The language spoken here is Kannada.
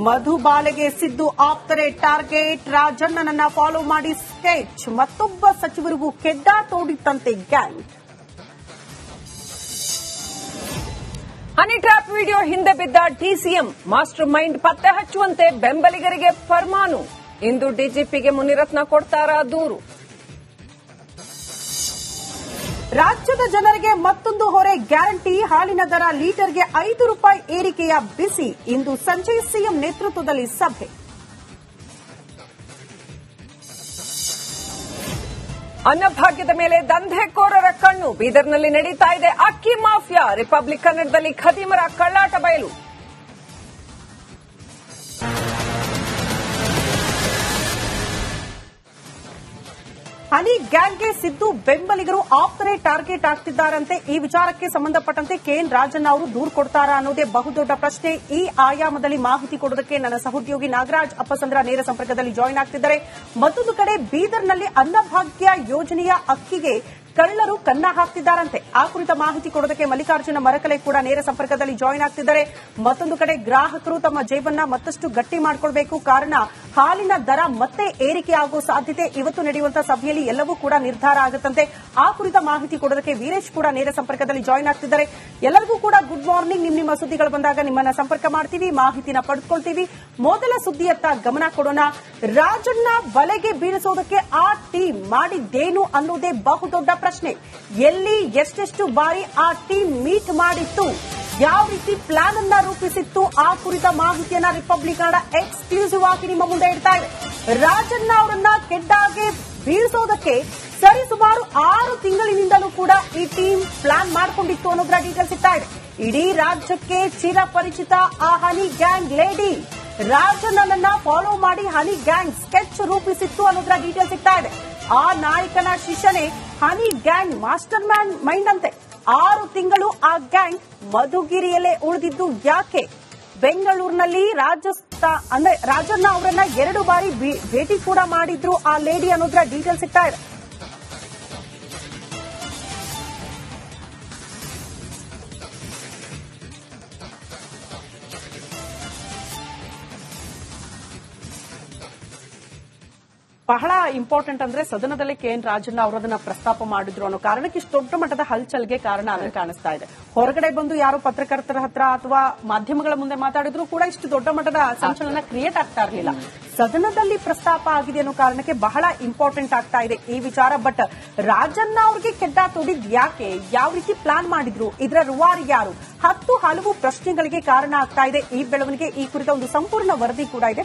ಮಧು ಬಾಲೆಗೆ ಸಿದ್ದು ಆಪ್ತರೆ ಟಾರ್ಗೆಟ್. ರಾಜಣ್ಣನನ್ನ ಫಾಲೋ ಮಾಡಿ ಸ್ಕೆಚ್. ಮತ್ತೊಬ್ಬ ಸಚಿವರಿಗೂ ಕೆಡ್ಡ ತೋಡಿತ್ತಂತೆ ಗ್ಯಾಂಗ್. ಹನಿ ಟ್ರ್ಯಾಪ್ ವಿಡಿಯೋ ಹಿಂದೆ ಬಿದ್ದ ಡಿಸಿಎಂ. ಮಾಸ್ಟರ್ ಮೈಂಡ್ ಪತ್ತೆ ಹಚ್ಚುವಂತೆ ಬೆಂಬಲಿಗರಿಗೆ ಫರ್ಮಾನು. ಇಂದು ಡಿಜಿಪಿಗೆ ಮುನಿರತ್ನ ಕೊಡ್ತಾರಾ ದೂರು. ರಾಜ್ಯದ ಜನರಿಗೆ ಮತ್ತೊಂದು ಹೊರೆ ಗ್ಯಾರಂಟಿ. ಹಾಲಿನ ದರ ಲೀಟರ್ಗೆ ₹5 ಏರಿಕೆಯ ಬಿಸಿ. ಇಂದು ಸಂಜೆ ಸಿಎಂ ನೇತೃತ್ವದಲ್ಲಿ ಸಭೆ. ಅನ್ನಭಾಗ್ಯದ ಮೇಲೆ ದಂಧೆಕೋರರ ಕಣ್ಣು. ಬೀದರ್ನಲ್ಲಿ ನಡೀತಾ ಇದೆ ಅಕ್ಕಿ ಮಾಫಿಯಾ. ರಿಪಬ್ಲಿಕ್ ಕನ್ನಡದಲ್ಲಿ ಖದೀಮರ ಕಳ್ಳಾಟ ಬಯಲು. ಹನಿ ಗ್ಯಾಂಗ್ಗೆ ಸಿದ್ದು ಬೆಂಬಲಿಗರು ಆಪ್ತರೆ ಟಾರ್ಗೆಟ್ ಆಗ್ತಿದ್ದಾರಂತೆ. ಈ ವಿಚಾರಕ್ಕೆ ಸಂಬಂಧಪಟ್ಟಂತೆ ಕೆಎನ್ ರಾಜಣ್ಣ ಅವರು ದೂರು ಕೊಡ್ತಾರಾ ಅನ್ನೋದೇ ಬಹುದೊಡ್ಡ ಪ್ರಶ್ನೆ. ಈ ಆಯಾಮದಲ್ಲಿ ಮಾಹಿತಿ ಕೊಡೋದಕ್ಕೆ ನನ್ನ ಸಹೋದ್ಯೋಗಿ ನಾಗರಾಜ್ ಅಪ್ಪಸಂದ್ರ ನೇರ ಸಂಪರ್ಕದಲ್ಲಿ ಜಾಯಿನ್ ಆಗ್ತಿದ್ದಾರೆ. ಮತ್ತೊಂದು ಕಡೆ ಬೀದರ್ನಲ್ಲಿ ಅನ್ನಭಾಗ್ಯ ಯೋಜನೆಯ ಅಕ್ಕಿಗೆ ಕಳ್ಳರು ಕನ್ನ ಹಾಕ್ತಿದ್ದಾರಂತೆ. ಆ ಕುರಿತ ಮಾಹಿತಿ ಕೊಡೋದಕ್ಕೆ ಮಲ್ಲಿಕಾರ್ಜುನ ಮರಕಲೆ ಕೂಡ ನೇರ ಸಂಪರ್ಕದಲ್ಲಿ ಜಾಯಿನ್ ಆಗ್ತಿದ್ದಾರೆ. ಮತ್ತೊಂದು ಕಡೆ ಗ್ರಾಹಕರು ತಮ್ಮ ಜೇಬನ್ನ ಮತ್ತಷ್ಟು ಗಟ್ಟಿ ಮಾಡಿಕೊಳ್ಬೇಕು. ಕಾರಣ ಹಾಲಿನ ದರ ಮತ್ತೆ ಏರಿಕೆ ಆಗೋ ಸಾಧ್ಯತೆ. ಇವತ್ತು ನಡೆಯುವಂತಹ ಸಭೆಯಲ್ಲಿ ಎಲ್ಲವೂ ಕೂಡ ನಿರ್ಧಾರ ಆಗುತ್ತಂತೆ. ಆ ಕುರಿತ ಮಾಹಿತಿ ಕೊಡೋದಕ್ಕೆ ವೀರೇಶ್ ಕೂಡ ನೇರ ಸಂಪರ್ಕದಲ್ಲಿ ಜಾಯಿನ್ ಆಗ್ತಿದ್ದಾರೆ. ಎಲ್ಲರಿಗೂ ಕೂಡ ಗುಡ್ ಮಾರ್ನಿಂಗ್. ನಿಮ್ಮ ಸುದ್ದಿಗಳು ಬಂದಾಗ ನಿಮ್ಮನ್ನ ಸಂಪರ್ಕ ಮಾಡ್ತೀವಿ, ಮಾಹಿತಿನ ಪಡೆದುಕೊಳ್ತೀವಿ. ಮೊದಲ ಸುದ್ದಿಯತ್ತ ಗಮನ ಕೊಡೋಣ. ರಾಜಣ್ಣ ಬಲೆಗೆ ಬೀಳಿಸೋದಕ್ಕೆ ಆ ಟೀಮ್ ಮಾಡಿದ್ದೇನು ಅನ್ನೋದೇ ಬಹುದೊಡ್ಡ ಪ್ರಶ್ನೆ. ಎಲ್ಲಿ ಎಷ್ಟೆಷ್ಟು ಬಾರಿ ಆ ಟೀಮ್ ಮೀಟ್ ಮಾಡಿತ್ತು, ಯಾವ ರೀತಿ ಪ್ಲಾನ್ ಅನ್ನ ರೂಪಿಸಿತ್ತು, ಆ ಕುರಿತ ಮಾಹಿತಿಯನ್ನ ರಿಪಬ್ಲಿಕ್ ಕನ್ನಡ ಎಕ್ಸ್ಕ್ಲೂಸಿವ್ ಆಗಿ ನಿಮ್ಮ ಮುಂದೆ ಇಡ್ತಾ ಇದೆ. ರಾಜಣ್ಣ ಅವರನ್ನ ಕೆಡ್ಡಾಗೆ ಬೀಳಿಸೋದಕ್ಕೆ ಸರಿಸುಮಾರು 6 ತಿಂಗಳಿನಿಂದಲೂ ಕೂಡ ಈ ಟೀಮ್ ಪ್ಲಾನ್ ಮಾಡಿಕೊಂಡಿತ್ತು ಅನ್ನೋದ್ರ ಡೀಟೇಲ್ ಸಿಗ್ತಾ ಇದೆ. ಇಡೀ ರಾಜ್ಯಕ್ಕೆ ಚಿರಪರಿಚಿತ ಆ ಹನಿ ಗ್ಯಾಂಗ್ ಲೇಡಿ ರಾಜಣ್ಣನನ್ನ ಫಾಲೋ ಮಾಡಿ ಹನಿ ಗ್ಯಾಂಗ್ ಸ್ಕೆಚ್ ರೂಪಿಸಿತ್ತು ಅನ್ನೋದ್ರ ಡೀಟೇಲ್ ಸಿಗ್ತಾ ಇದೆ. ಆ ನಾಯಕನ ಶಿಷ್ಯನೇ ಹನಿ ಗ್ಯಾಂಗ್ ಮಾಸ್ಟರ್ ಮೈಂಡ್ ಅಂತೆ. 6 ತಿಂಗಳು ಆ ಗ್ಯಾಂಗ್ ಮಧುಗಿರಿಯಲ್ಲೇ ಉಳಿದಿದ್ದು ಯಾಕೆ? ಬೆಂಗಳೂರಿನಲ್ಲಿ ರಾಜಣ್ಣ ಅವರನ್ನ 2 ಬಾರಿ ಭೇಟಿ ಕೂಡ ಮಾಡಿದ್ರು ಆ ಲೇಡಿ ಅನ್ನೋದ್ರ ಡೀಟೇಲ್ ಸಿಗ್ತಾ ಇದೆ. ಬಹಳ ಇಂಪಾರ್ಟೆಂಟ್ ಅಂದ್ರೆ ಸದನದಲ್ಲಿ ಕೆಎನ್ ರಾಜಣ್ಣ ಅವರದನ್ನ ಪ್ರಸ್ತಾಪ ಮಾಡಿದ್ರು ಅನ್ನೋ ಕಾರಣಕ್ಕೆ ಇಷ್ಟು ದೊಡ್ಡ ಮಟ್ಟದ ಹಲ್ಚಲ್ಗೆ ಕಾರಣ ಆಗಿ ಕಾಣಿಸ್ತಾ ಇದೆ. ಹೊರಗಡೆ ಬಂದು ಯಾರು ಪತ್ರಕರ್ತರ ಹತ್ರ ಅಥವಾ ಮಾಧ್ಯಮಗಳ ಮುಂದೆ ಮಾತಾಡಿದ್ರು ಕೂಡ ಇಷ್ಟು ದೊಡ್ಡ ಮಟ್ಟದ ಸಂಚಲನ ಕ್ರಿಯೇಟ್ ಆಗ್ತಾ ಇರಲಿಲ್ಲ. ಸದನದಲ್ಲಿ ಪ್ರಸ್ತಾಪ ಆಗಿದೆ ಅನ್ನೋ ಕಾರಣಕ್ಕೆ ಬಹಳ ಇಂಪಾರ್ಟೆಂಟ್ ಆಗ್ತಾ ಇದೆ ಈ ವಿಚಾರ. ಬಟ್ ರಾಜಣ್ಣ ಅವ್ರಿಗೆ ಕೆಡ್ಡ ತೋಡಿದ್ ಯಾಕೆ, ಯಾವ ರೀತಿ ಪ್ಲಾನ್ ಮಾಡಿದ್ರು, ಇದರ ರೂವಾರಿ ಯಾರು, ಹಲವು ಪ್ರಶ್ನೆಗಳಿಗೆ ಕಾರಣ ಆಗ್ತಾ ಇದೆ ಈ ಬೆಳವಣಿಗೆ. ಈ ಕುರಿತ ಒಂದು ಸಂಪೂರ್ಣ ವರದಿ ಕೂಡ ಇದೆ.